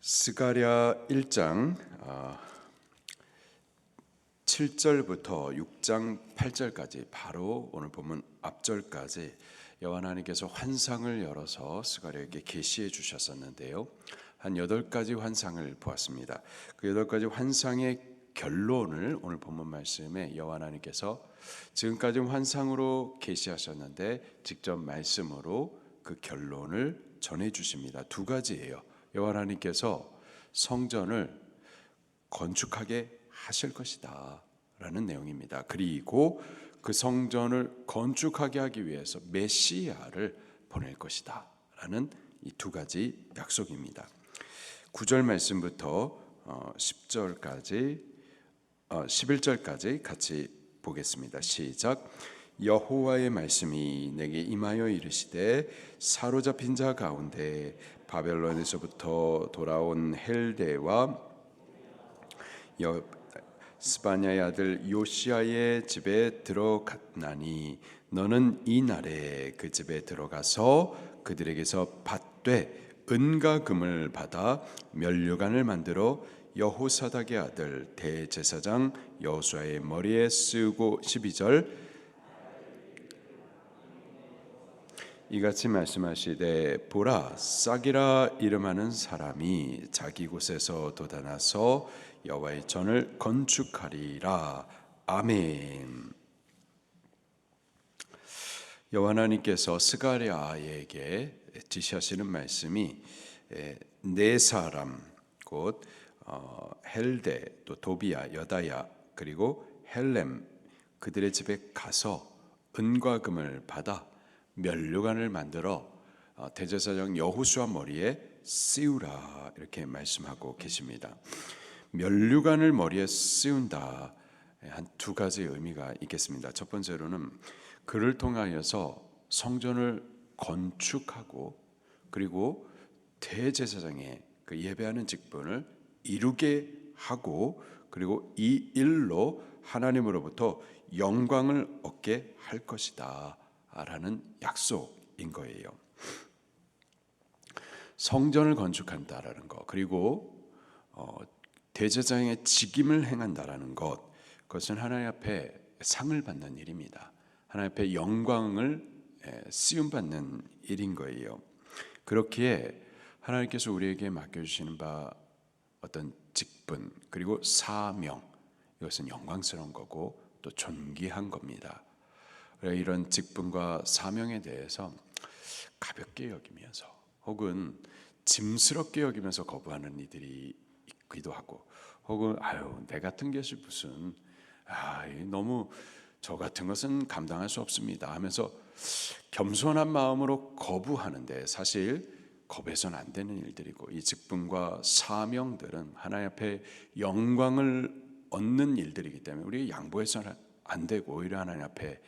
스가랴 1장 7절부터 6장 8절까지 바로 오늘 본문 앞절까지 여호와 하나님께서 환상을 열어서 스가랴에게 계시해 주셨었는데요. 한 8가지 환상을 보았습니다. 그 8가지 환상의 결론을 오늘 본문 말씀에 여호와 하나님께서 지금까지 환상으로 계시하셨는데 직접 말씀으로 그 결론을 전해 주십니다. 두 가지예요. 여호와 하나님께서 성전을 건축하게 하실 것이다 라는 내용입니다. 그리고 그 성전을 건축하게 하기 위해서 메시아를 보낼 것이다 라는 이 두 가지 약속입니다. 9절 말씀부터 10절까지 11절까지 같이 보겠습니다. 시작. 여호와의 말씀이 내게 임하여 이르시되 사로잡힌 자 가운데 바벨론에서부터 돌아온 헬데와 스바냐의 아들 요시아의 집에 들어갔나니 너는 이 날에 그 집에 들어가서 그들에게서 받되 은과 금을 받아 면류관을 만들어 여호사닥의 아들 대제사장 여호수아의 머리에 쓰고 12절 이같이 말씀하시되 보라 싹이라 이름하는 사람이 자기 곳에서 돋아나서 여호와의 전을 건축하리라. 아멘. 여호와 하나님께서 스가랴에게 지시하시는 말씀이 네 사람 곧 헬데 또 도비야 여다야 그리고 헬렘 그들의 집에 가서 은과 금을 받아 면류관을 만들어 대제사장 여호수아 머리에 씌우라 이렇게 말씀하고 계십니다. 면류관을 머리에 씌운다 한 두 가지 의미가 있겠습니다. 첫 번째로는 그를 통하여서 성전을 건축하고 그리고 대제사장의 그 예배하는 직분을 이루게 하고 그리고 이 일로 하나님으로부터 영광을 얻게 할 것이다 라는 약속인 거예요. 성전을 건축한다라는 것 그리고 대제사장의 직임을 행한다라는 것 그것은 하나님 앞에 상을 받는 일입니다. 하나님 앞에 영광을 씌움받는 일인 거예요. 그렇기에 하나님께서 우리에게 맡겨주시는 바 어떤 직분 그리고 사명 이것은 영광스러운 거고 또 존귀한 겁니다. 이런 직분과 사명에 대해서 가볍게 여기면서 혹은 짐스럽게 여기면서 거부하는 이들이 있기도 하고 혹은 내 같은 것이 무슨 너무 저 같은 것은 감당할 수 없습니다 하면서 겸손한 마음으로 거부하는데 사실 거부해서는 안 되는 일들이고 이 직분과 사명들은 하나님 앞에 영광을 얻는 일들이기 때문에 우리 양보해서는 안 되고 오히려 하나님 앞에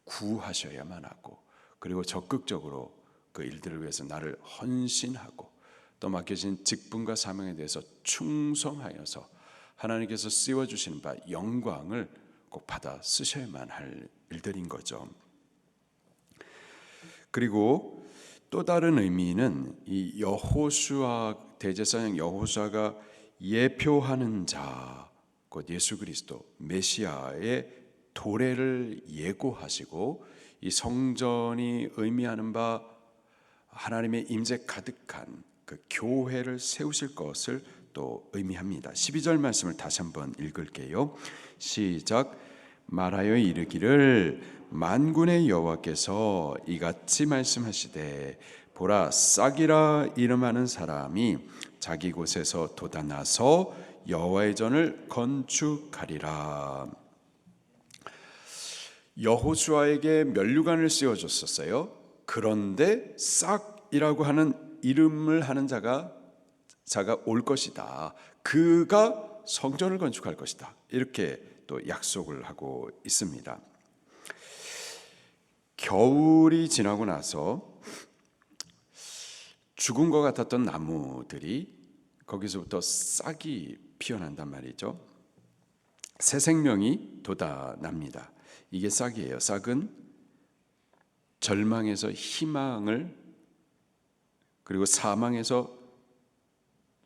구하셔야만 하고 그리고 적극적으로 그 일들을 위해서 나를 헌신하고 또 맡겨진 직분과 사명에 대해서 충성하여서 하나님께서 씌워주시는 바 영광을 꼭 받아 쓰셔야만 할 일들인 거죠. 그리고 또 다른 의미는 이 여호수아 대제사장 여호수아가 예표하는 자 곧 예수 그리스도 메시아의 도래를 예고하시고 이 성전이 의미하는 바 하나님의 임재 가득한 그 교회를 세우실 것을 또 의미합니다. 12절 말씀을 다시 한번 읽을게요. 시작. 말하여 이르기를 만군의 여호와께서 이같이 말씀하시되 보라 싹이라 이름하는 사람이 자기 곳에서 돋아나서 여호와의 전을 건축하리라. 여호수아에게 면류관을 씌워줬었어요. 그런데 싹이라고 하는 이름을 하는 자가 올 것이다. 그가 성전을 건축할 것이다. 이렇게 또 약속을 하고 있습니다. 겨울이 지나고 나서 죽은 것 같았던 나무들이 거기서부터 싹이 피어난단 말이죠. 새 생명이 돋아납니다. 이게 싹이에요. 싹은 절망에서 희망을 그리고 사망에서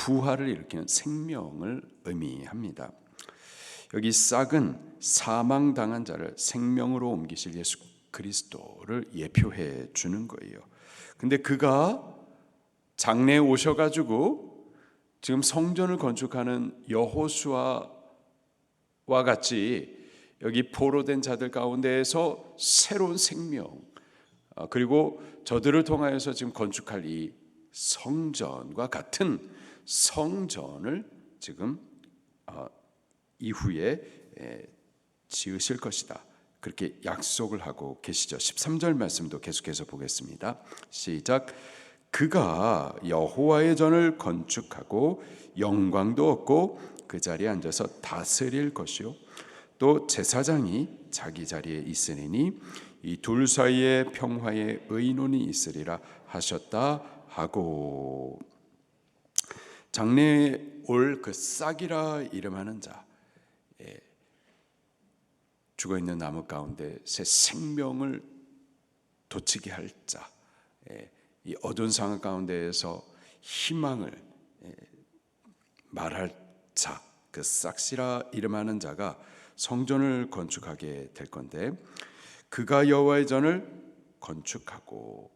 부활을 일으키는 생명을 의미합니다. 여기 싹은 사망당한 자를 생명으로 옮기실 예수 그리스도를 예표해 주는 거예요. 근데 그가 장래에 오셔가지고 지금 성전을 건축하는 여호수아와 같이 여기 포로된 자들 가운데에서 새로운 생명, 그리고 저들을 통하여서 지금 건축할 이 성전과 같은 성전을 지금 이후에 지으실 것이다. 그렇게 약속을 하고 계시죠. 13절 말씀도 계속해서 보겠습니다. 시작. 그가 여호와의 전을 건축하고 영광도 얻고 그 자리에 앉아서 다스릴 것이요 또 제사장이 자기 자리에 있으리니 이 둘 사이에 평화의 의논이 있으리라 하셨다 하고, 장래에 올 그 싹이라 이름하는 자, 죽어있는 나무 가운데 새 생명을 돋치게 할 자, 이 어두운 상황 가운데에서 희망을 말할 자, 그 싹시라 이름하는 자가 성전을 건축하게 될 건데, 그가 여호와의 전을 건축하고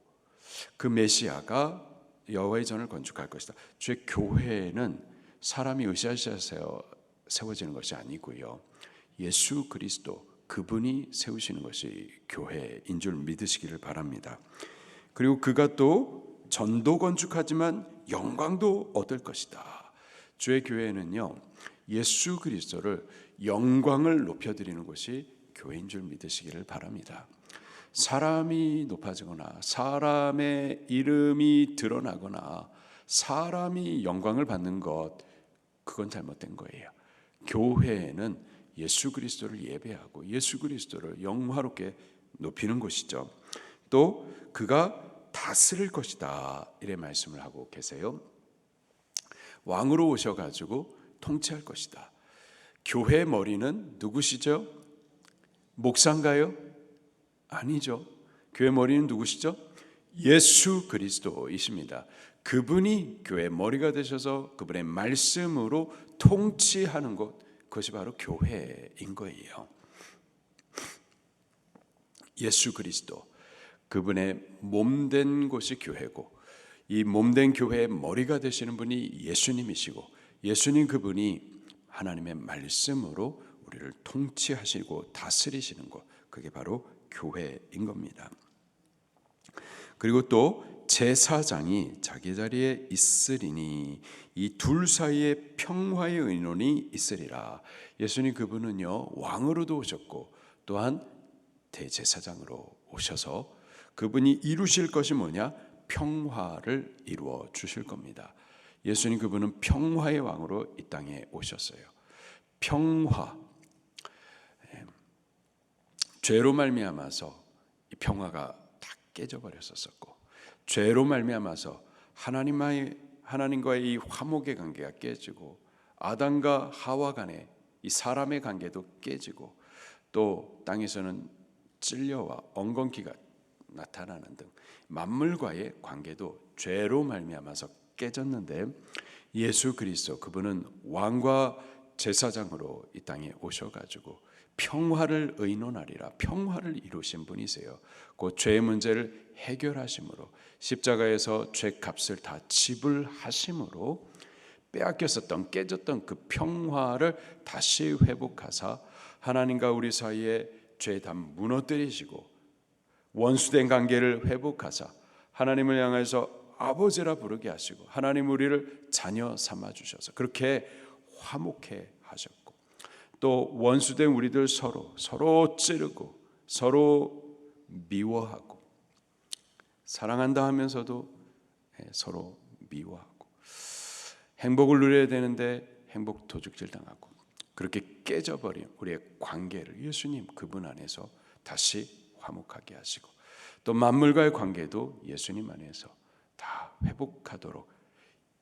그 메시아가 여호와의 전을 건축할 것이다. 주의 교회는 사람이 으쌰으쌰 세워지는 것이 아니고요, 예수 그리스도 그분이 세우시는 것이 교회인 줄 믿으시기를 바랍니다. 그리고 그가 또 전도 건축하지만 영광도 얻을 것이다. 주의 교회는요, 예수 그리스도를 영광을 높여드리는 것이 교회인 줄 믿으시기를 바랍니다. 사람이 높아지거나 사람의 이름이 드러나거나 사람이 영광을 받는 것, 그건 잘못된 거예요. 교회는 예수 그리스도를 예배하고 예수 그리스도를 영화롭게 높이는 곳이죠. 또 그가 다스릴 것이다, 이래 말씀을 하고 계세요. 왕으로 오셔가지고 통치할 것이다. 교회 머리는 누구시죠? 목사인가요? 아니죠. 교회 머리는 누구시죠? 예수 그리스도이십니다. 그분이 교회 머리가 되셔서 그분의 말씀으로 통치하는 것, 그것이 바로 교회인 거예요. 예수 그리스도, 그분의 몸된 곳이 교회고, 이 몸된 교회의 머리가 되시는 분이 예수님이시고, 예수님 그분이 하나님의 말씀으로 우리를 통치하시고 다스리시는 것, 그게 바로 교회인 겁니다. 그리고 또 제사장이 자기 자리에 있으리니 이 둘 사이에 평화의 의논이 있으리라. 예수님 그분은요, 왕으로도 오셨고 또한 대제사장으로 오셔서 그분이 이루실 것이 뭐냐? 평화를 이루어 주실 겁니다. 예수님 그분은 평화의 왕으로 이 땅에 오셨어요. 평화, 죄로 말미암아서 이 평화가 다 깨져버렸었고, 죄로 말미암아서 하나님과의 이 화목의 관계가 깨지고, 아담과 하와 간의 이 사람의 관계도 깨지고, 또 땅에서는 찔려와 엉겅퀴가 나타나는 등 만물과의 관계도 죄로 말미암아서 깨졌는데, 예수 그리스도 그분은 왕과 제사장으로 이 땅에 오셔가지고 평화를 의논하리라, 평화를 이루신 분이세요. 그 죄의 문제를 해결하심으로, 십자가에서 죄값을 다 지불하심으로 빼앗겼었던, 깨졌던 그 평화를 다시 회복하사 하나님과 우리 사이에 죄 다 무너뜨리시고 원수된 관계를 회복하사 하나님을 향해서 아버지라 부르게 하시고, 하나님 우리를 자녀 삼아 주셔서 그렇게 화목해 하셨고, 또 원수된 우리들 서로 찌르고 서로 미워하고, 사랑한다 하면서도 서로 미워하고, 행복을 누려야 되는데 행복 도둑질 당하고, 그렇게 깨져버린 우리의 관계를 예수님 그분 안에서 다시 화목하게 하시고, 또 만물과의 관계도 예수님 안에서 다 회복하도록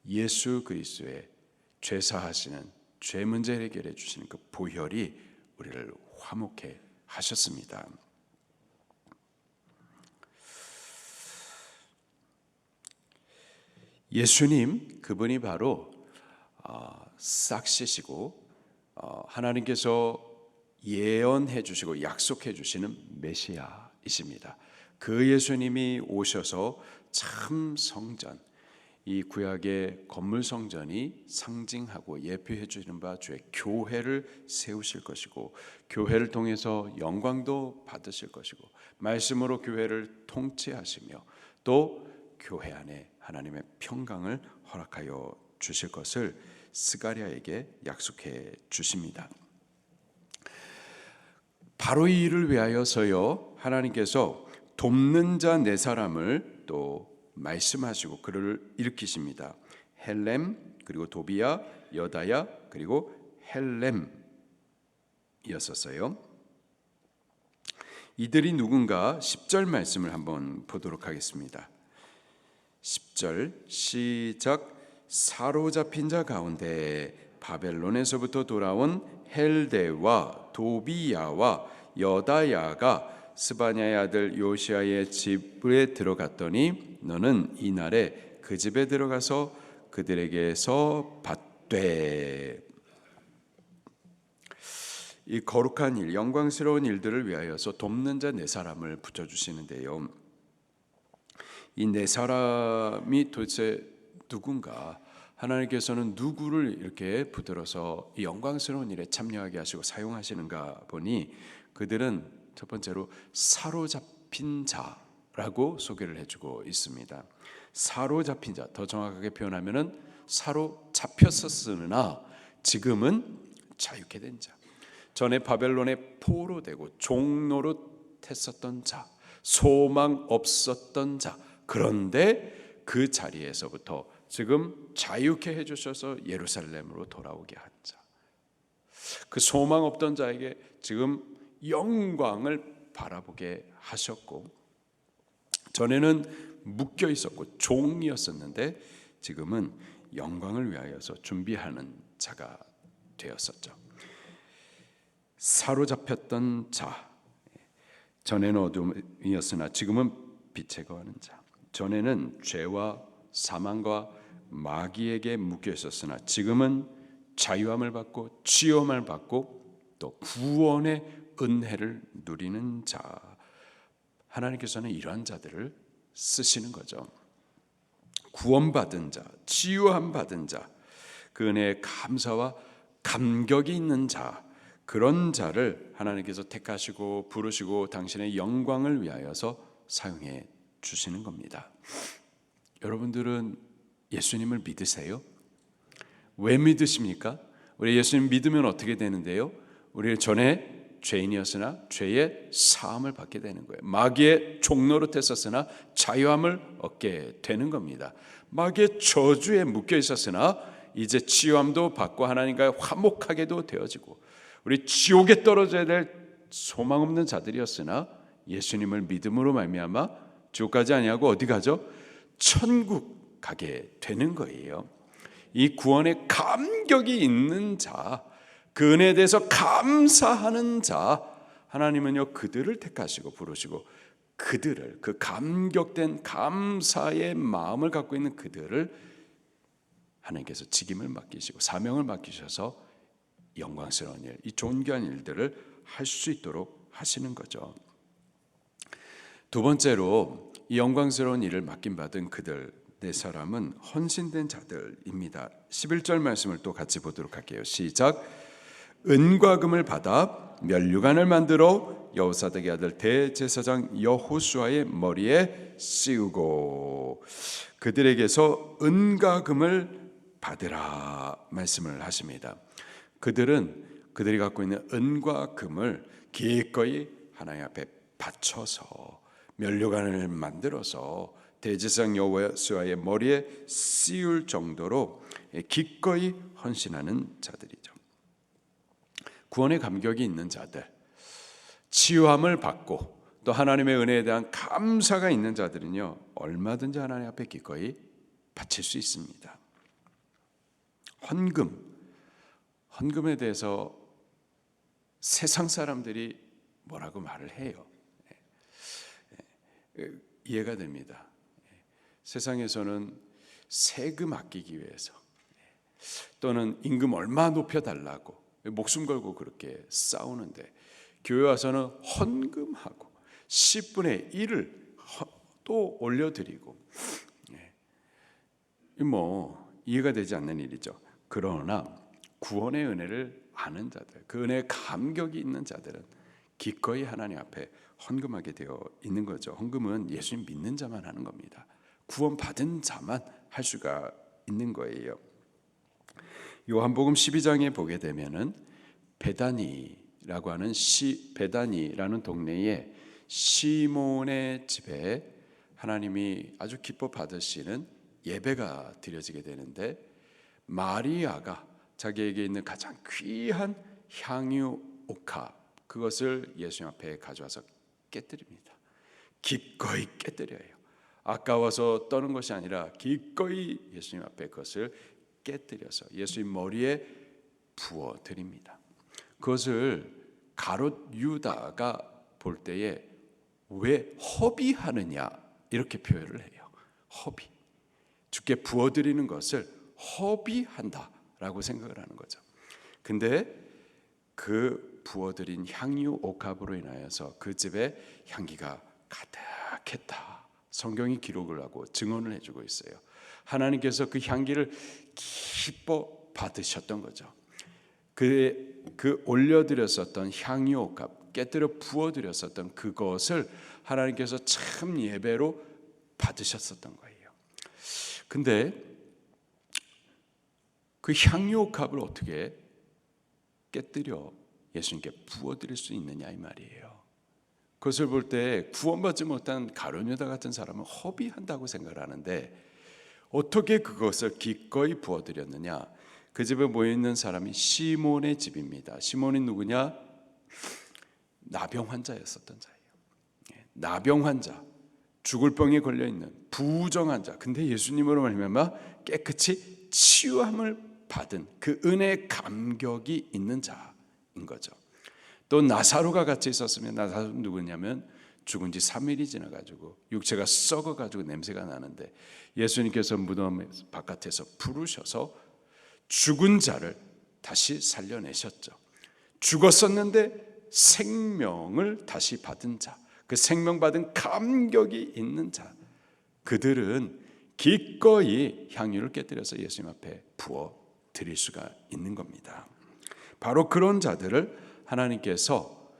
예수 그리스도의 죄사하시는, 죄 문제 해결해 주시는 그 보혈이 우리를 화목해 하셨습니다. 예수님 그분이 바로 싹 씻시고 하나님께서 예언해 주시고 약속해 주시는 메시아이십니다. 그 예수님이 오셔서 참 성전, 이 구약의 건물 성전이 상징하고 예표해 주시는 바 주의 교회를 세우실 것이고, 교회를 통해서 영광도 받으실 것이고, 말씀으로 교회를 통치하시며 또 교회 안에 하나님의 평강을 허락하여 주실 것을 스가랴에게 약속해 주십니다. 바로 이 일을 위하여서요, 하나님께서 돕는 자 네 사람을 또 말씀하시고 그를 일으키십니다. 헬렘, 그리고 도비야, 여다야, 그리고 헬렘이었었어요. 이들이 누군가 10절 말씀을 한번 보도록 하겠습니다. 10절 시작. 사로잡힌 자 가운데 바벨론에서부터 돌아온 헬데와 도비야와 여다야가 스바냐의 아들 요시아의 집에 들어갔더니 너는 이날에 그 집에 들어가서 그들에게서 받되. 이 거룩한 일, 영광스러운 일들을 위하여서 돕는 자 네 사람을 붙여주시는데요, 이 네 사람이 도대체 누군가, 하나님께서는 누구를 이렇게 붙들어서 이 영광스러운 일에 참여하게 하시고 사용하시는가 보니, 그들은 첫 번째로 사로잡힌 자라고 소개를 해주고 있습니다. 사로잡힌 자, 더 정확하게 표현하면은 사로잡혔었으나 지금은 자유케 된 자, 전에 바벨론의 포로되고 종노릇했었던 자, 소망 없었던 자, 그런데 그 자리에서부터 지금 자유케 해주셔서 예루살렘으로 돌아오게 한 자, 그 소망 없던 자에게 지금 영광을 바라보게 하셨고, 전에는 묶여 있었고 종이었었는데 지금은 영광을 위하여서 준비하는 자가 되었었죠. 사로잡혔던 자, 전에는 어둠이었으나 지금은 빛에 거하는 자, 전에는 죄와 사망과 마귀에게 묶여 있었으나 지금은 자유함을 받고 치유함을 받고 또 구원의 은혜를 누리는 자, 하나님께서는 이러한 자들을 쓰시는 거죠. 구원받은 자, 치유함 받은 자, 그 은혜에 감사와 감격이 있는 자, 그런 자를 하나님께서 택하시고 부르시고 당신의 영광을 위하여서 사용해 주시는 겁니다. 여러분들은 예수님을 믿으세요? 왜 믿으십니까? 우리 예수님 믿으면 어떻게 되는데요? 우리 전에 죄인이었으나 죄의 사함을 받게 되는 거예요. 마귀의 종노릇했었으나 자유함을 얻게 되는 겁니다. 마귀의 저주에 묶여 있었으나 이제 치유함도 받고 하나님과 화목하게도 되어지고, 우리 지옥에 떨어져야 될 소망 없는 자들이었으나 예수님을 믿음으로 말미암아 지옥 가지 아니하고 어디 가죠? 천국 가게 되는 거예요. 이 구원에 감격이 있는 자, 그 은혜에 대해서 감사하는 자, 하나님은요 그들을 택하시고 부르시고 그들을, 그 감격된 감사의 마음을 갖고 있는 그들을 하나님께서 직임을 맡기시고 사명을 맡기셔서 영광스러운 일, 이 존귀한 일들을 할 수 있도록 하시는 거죠. 두 번째로 이 영광스러운 일을 맡김받은 그들 네 사람은 헌신된 자들입니다. 11절 말씀을 또 같이 보도록 할게요. 시작. 은과 금을 받아 면류관을 만들어 여호사닥의 아들 대제사장 여호수아의 머리에 씌우고 그들에게서 은과 금을 받으라 말씀을 하십니다. 그들이 갖고 있는 은과 금을 기꺼이 하나님 앞에 바쳐서 면류관을 만들어서 대제사장 여호수아의 머리에 씌울 정도로 기꺼이 헌신하는 자들이죠. 구원의 감격이 있는 자들, 치유함을 받고 또 하나님의 은혜에 대한 감사가 있는 자들은요 얼마든지 하나님 앞에 기꺼이 바칠 수 있습니다. 헌금에 대해서 세상 사람들이 뭐라고 말을 해요. 이해가 됩니다. 세상에서는 세금 아끼기 위해서 또는 임금 얼마 높여달라고 목숨 걸고 그렇게 싸우는데 교회 와서는 헌금하고 10분의 1을 또 올려드리고, 이해가 되지 않는 일이죠. 그러나 구원의 은혜를 아는 자들, 그 은혜에 감격이 있는 자들은 기꺼이 하나님 앞에 헌금하게 되어 있는 거죠. 헌금은 예수님 믿는 자만 하는 겁니다. 구원 받은 자만 할 수가 있는 거예요. 요한복음 12장에 보게 되면은 베다니라고 하는 베다니라는 동네에 시몬의 집에 하나님이 아주 기뻐 받으시는 예배가 드려지게 되는데, 마리아가 자기에게 있는 가장 귀한 향유 옥합, 그것을 예수님 앞에 가져와서 깨뜨립니다. 기꺼이 깨뜨려요. 아까워서 떠는 것이 아니라 기꺼이 예수님 앞에 그것을 깨뜨려서 예수님 머리에 부어 드립니다. 그것을 가롯 유다가 볼 때에 왜 허비하느냐 이렇게 표현을 해요. 허비, 주께 부어 드리는 것을 허비한다라고 생각을 하는 거죠. 근데 그 부어드린 향유 옥합으로 인하여서 그 집에 향기가 가득했다. 성경이 기록을 하고 증언을 해주고 있어요. 하나님께서 그 향기를 기뻐 받으셨던 거죠. 그 올려드렸었던 향유 옥합, 깨뜨려 부어드렸었던 그것을 하나님께서 참 예배로 받으셨었던 거예요. 근데 그 향유 옥합을 어떻게 깨뜨려 예수님께 부어드릴 수 있느냐 이 말이에요. 그것을 볼 때 구원받지 못한 가룟 유다 같은 사람은 허비한다고 생각을 하는데, 어떻게 그것을 기꺼이 부어드렸느냐. 그 집에 모여있는 사람이 시몬의 집입니다. 시몬이 누구냐? 나병 환자였었던 자예요. 나병 환자, 죽을 병에 걸려있는 부정한 자. 근데 예수님으로 말미암아 깨끗이 치유함을 받은 그 은혜의 감격이 있는 자인 거죠. 또 나사로가 같이 있었으면, 나사로 누구냐면 죽은 지 3일이 지나가지고 육체가 썩어가지고 냄새가 나는데 예수님께서 무덤 바깥에서 부르셔서 죽은 자를 다시 살려내셨죠. 죽었었는데 생명을 다시 받은 자, 그 생명 받은 감격이 있는 자, 그들은 기꺼이 향유를 깨뜨려서 예수님 앞에 부어 드릴 수가 있는 겁니다. 바로 그런 자들을 하나님께서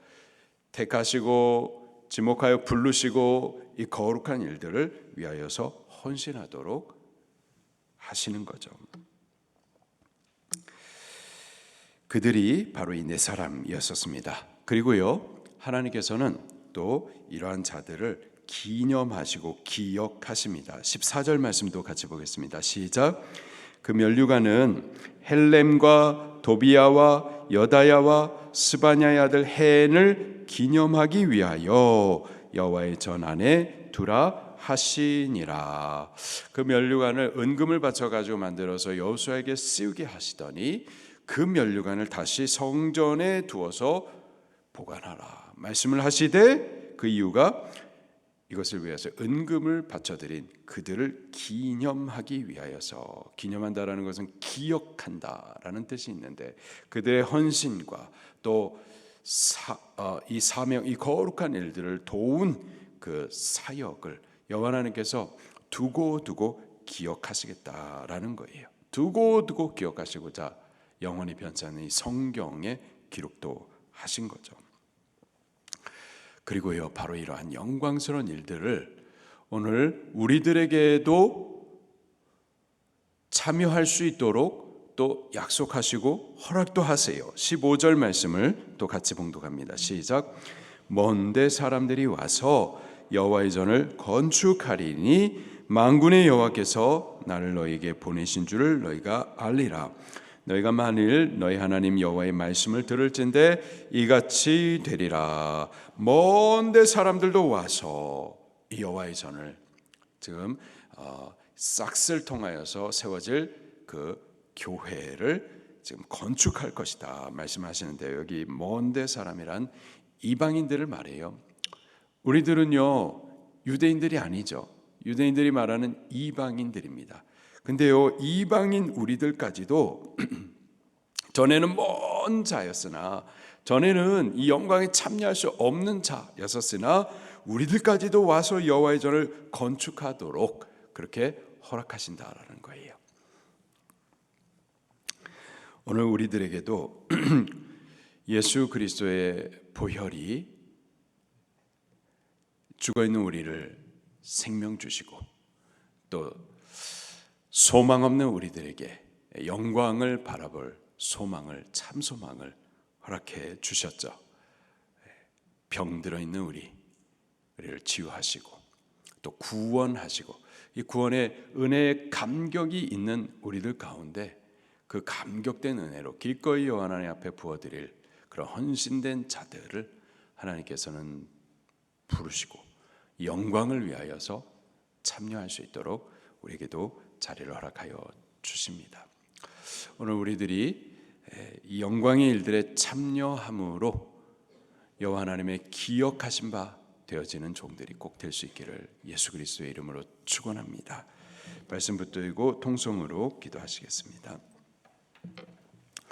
택하시고 지목하여 부르시고 이 거룩한 일들을 위하여서 헌신하도록 하시는 거죠. 그들이 바로 이 네 사람이었었습니다. 그리고요, 하나님께서는 또 이러한 자들을 기념하시고 기억하십니다. 14절 말씀도 같이 보겠습니다. 시작. 그 면류관은 헬렘과 도비야와 여다야와 스바냐의 아들 헨을 기념하기 위하여 여호와의 전 안에 두라 하시니라. 그 면류관을 은금을 바쳐 가지고 만들어서 여호수아에게 씌우게 하시더니 그 면류관을 다시 성전에 두어서 보관하라 말씀을 하시되, 그 이유가 이것을 위해서 은금을 바쳐드린 그들을 기념하기 위하여서, 기념한다라는 것은 기억한다라는 뜻이 있는데, 그들의 헌신과 또 이 사명, 이 거룩한 일들을 도운 그 사역을 여호와 하나님께서 두고 기억하시겠다라는 거예요. 두고 기억하시고자 영원히 변치 않는 이 성경에 기록도 하신 거죠. 그리고요, 바로 이러한 영광스러운 일들을 오늘 우리들에게도 참여할 수 있도록 또 약속하시고 허락도 하세요. 15절 말씀을 또 같이 봉독합니다. 시작. 먼데 사람들이 와서 여호와의 전을 건축하리니 만군의 여호와께서 나를 너희에게 보내신 줄을 너희가 알리라. 너희가 만일 너희 하나님 여호와의 말씀을 들을진대 이같이 되리라. 먼데 사람들도 와서 이 여호와의 전을, 지금 싹스를 통하여서 세워질 그 교회를 지금 건축할 것이다 말씀하시는데, 여기 먼데 사람이란 이방인들을 말해요. 우리들은요 유대인들이 아니죠. 유대인들이 말하는 이방인들입니다. 근데요, 이방인 우리들까지도 전에는 먼 자였으나, 전에는 이 영광에 참여할 수 없는 자였었으나 우리들까지도 와서 여호와의 전을 건축하도록 그렇게 허락하신다라는 거예요. 오늘 우리들에게도 예수 그리스도의 보혈이 죽어있는 우리를 생명 주시고, 또 소망 없는 우리들에게 영광을 바라볼 소망을, 참 소망을 허락해 주셨죠. 병들어 있는 우리를 치유하시고 또 구원하시고, 이 구원의 은혜의 감격이 있는 우리들 가운데 그 감격된 은혜로 기꺼이 하나님 앞에 부어드릴 그런 헌신된 자들을 하나님께서는 부르시고 영광을 위하여서 참여할 수 있도록 우리에게도 자리를 허락하여 주십니다. 오늘 우리들이 이 영광의 일들에 참여함으로 여호와 하나님의 기억하신 바 되어지는 종들이 꼭 될 수 있기를 예수 그리스도의 이름으로 축원합니다. 말씀 붙들고 통성으로 기도하시겠습니다.